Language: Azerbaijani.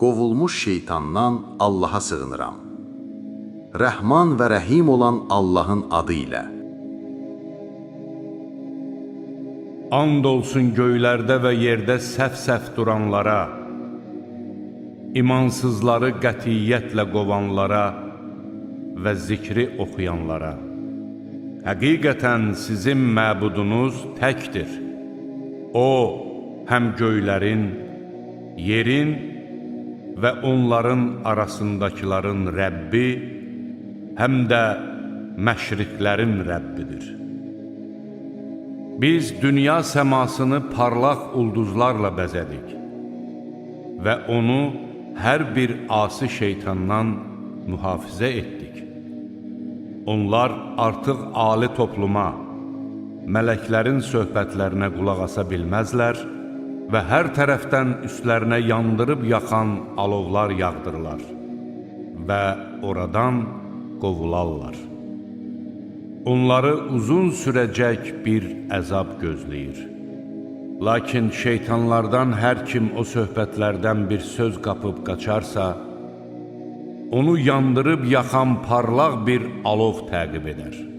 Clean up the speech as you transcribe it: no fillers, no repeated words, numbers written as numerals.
qovulmuş şeytandan Allaha sığınıram. Rəhman və Rəhim olan Allahın adı ilə. And olsun göylərdə və yerdə səf-səf duranlara, imansızları qətiyyətlə qovanlara və zikri oxuyanlara. Həqiqətən sizin məbudunuz təkdir. O, həm göylərin, yerin və onların arasındakiların Rəbbi, həm də məşriqlərin Rəbbidir. Biz dünya səmasını parlaq ulduzlarla bəzədik və onu hər bir asi şeytandan mühafizə etdik. Onlar artıq ali topluma, mələklərin söhbətlərinə qulaq asa bilməzlər və hər tərəfdən üstlərinə yandırıb yaxan alovlar yağdırırlar və oradan qovularlar. Onları uzun sürəcək bir əzab gözləyir. Lakin şeytanlardan hər kim o söhbətlərdən bir söz qapıb qaçarsa, onu yandırıb yaxan parlaq bir alov təqib edər.